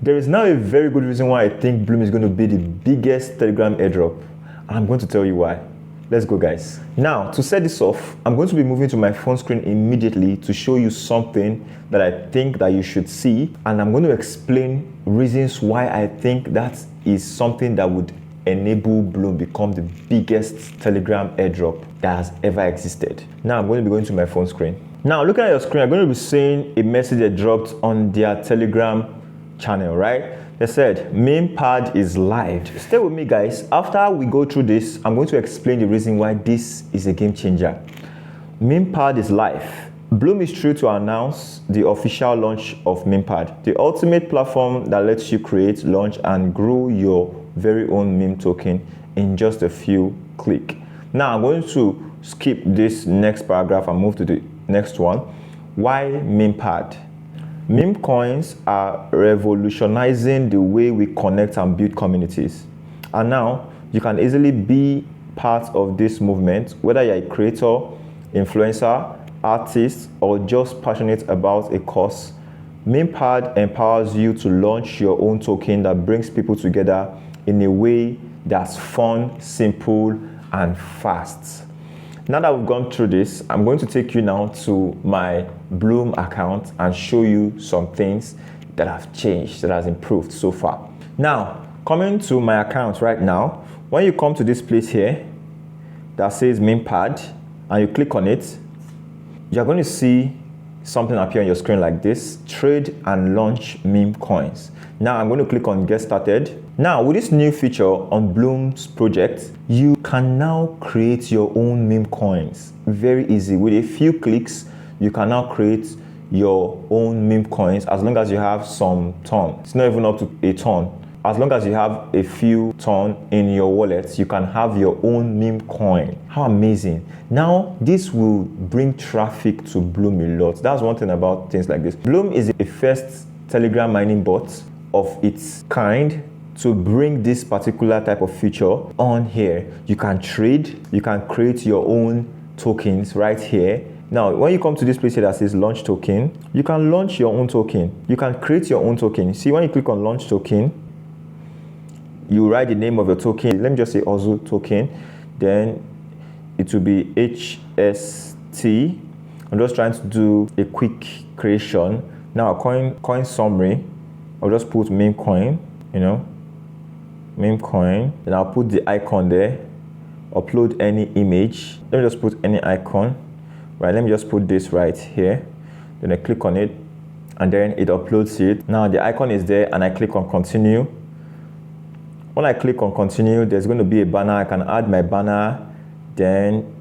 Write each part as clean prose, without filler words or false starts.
There is now a very good reason why I think BLUM is going to be the biggest Telegram airdrop. And I'm going to tell you why. Let's go, guys. Now, to set this off, I'm going to be moving to my phone screen immediately to show you something that I think that you should see. And I'm going to explain reasons why I think that is something that would enable BLUM become the biggest Telegram airdrop that has ever existed. Now, I'm going to be going to my phone screen. Now, looking at your screen, I'm going to be seeing a message that dropped on their Telegram channel, right? They said Memepad is live. Stay with me, guys. After we go through this, I'm going to explain the reason why this is a game changer. Memepad is live. BLUM is thrilled to announce the official launch of Memepad, the ultimate platform that lets you create, launch, and grow your very own meme token in just a few clicks. Now, I'm going to skip this next paragraph and move to the next one. Why Memepad? Meme coins are revolutionizing the way we connect and build communities. And now you can easily be part of this movement, whether you're a creator, influencer, artist, or just passionate about a cause. Memepad empowers you to launch your own token that brings people together in a way that's fun, simple, and fast. Now that we've gone through this, I'm going to take you now to my BLUM account and show you some things that have changed, that has improved so far. Now, coming to my account right now, when you come to this place here that says Memepad and you click on it, you're going to see something appear on your screen like this: trade and launch meme coins. Now I'm going to click on get started. Now with this new feature on BLUM's project, you can now create your own meme coins. Very easy. With a few clicks, you can now create your own meme coins as long as you have some ton. It's not even up to a ton. As long as you have a few ton in your wallet, you can have your own meme coin. How amazing. Now, this will bring traffic to BLUM a lot. That's one thing about things like this. BLUM is a first Telegram mining bot of its kind to bring this particular type of feature on here. You can trade, you can create your own tokens right here. Now, when you come to this place here that says launch token, you can launch your own token. You can create your own token. See, when you click on launch token, you write the name of your token. Let me just say Ozu token. Then it will be HST. I'm just trying to do a quick creation. Now, coin summary. I'll just put meme coin, meme coin. Then I'll put the icon there. Upload any image. Let me just put any icon. Right, let me just put this right here. Then I click on it and then it uploads it. Now the icon is there and I click on continue. When I click on continue, there's going to be a banner. I can add my banner, then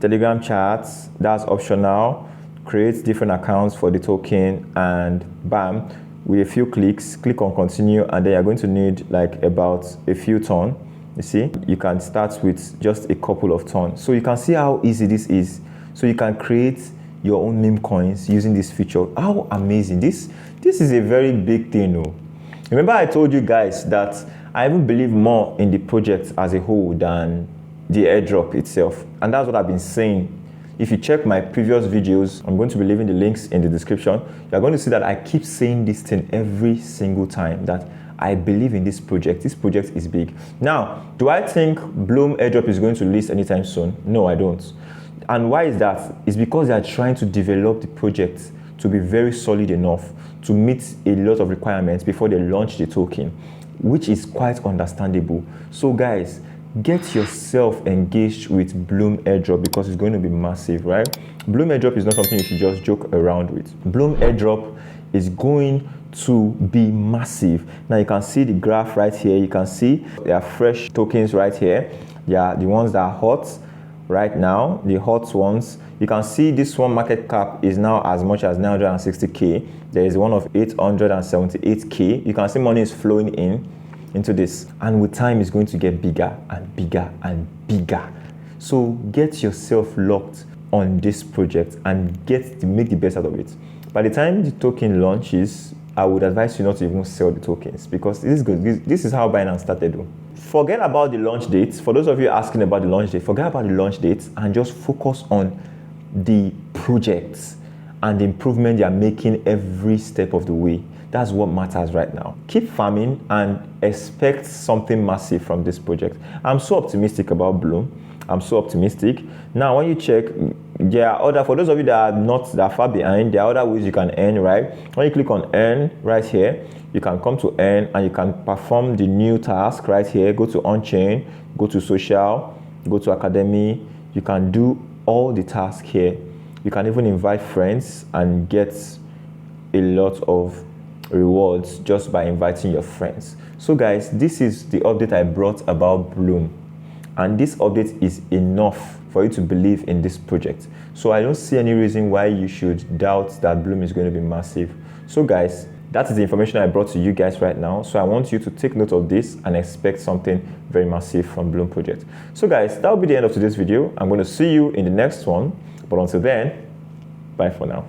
Telegram chats, that's optional. Create different accounts for the token, and bam, with a few clicks, click on continue, and then you're going to need like about a few ton. You see, you can start with just a couple of ton. So you can see how easy this is. So you can create your own meme coins using this feature. How amazing. This is a very big thing. Remember I told you guys that I even believe more in the project as a whole than the airdrop itself. And that's what I've been saying. If you check my previous videos, I'm going to be leaving the links in the description. You're going to see that I keep saying this thing every single time, that I believe in this project. This project is big. Now, do I think BLUM Airdrop is going to list anytime soon? No, I don't. And why is that? It's because they are trying to develop the project to be very solid enough to meet a lot of requirements before they launch the token, which is quite understandable. So guys, get yourself engaged with BLUM Airdrop because it's going to be massive, right? BLUM Airdrop is not something you should just joke around with. BLUM Airdrop is going to be massive. Now you can see the graph right here. You can see there are fresh tokens right here. They are the ones that are hot right now, the hot ones. You can see this one market cap is now as much as 960K. There is one of 878K. You can see money is flowing into this, and with time it's going to get bigger and bigger and bigger. So get yourself locked on this project and make the best out of it. By the time the token launches, I would advise you not to even sell the tokens, because this is good. This is how Binance started though. Forget about the launch date. For those of you asking about the launch date, forget about the launch date and just focus on the projects and the improvement they are making every step of the way. That's what matters right now. Keep farming and expect something massive from this project. I'm so optimistic about BLUM. I'm so optimistic. Now, when you check, there are other, for those of you that are not that far behind, there are other ways you can earn, right? When you click on earn right here, you can come to earn and you can perform the new task right here. Go to on-chain, go to social, go to academy. You can do all the tasks here. You can even invite friends and get a lot of rewards just by inviting your friends. So guys, this is the update I brought about BLUM. And this update is enough for you to believe in this project. So I don't see any reason why you should doubt that BLUM is going to be massive. So guys, that is the information I brought to you guys right now. So I want you to take note of this and expect something very massive from BLUM project. So guys, that will be the end of today's video. I'm going to see you in the next one. But until then, bye for now.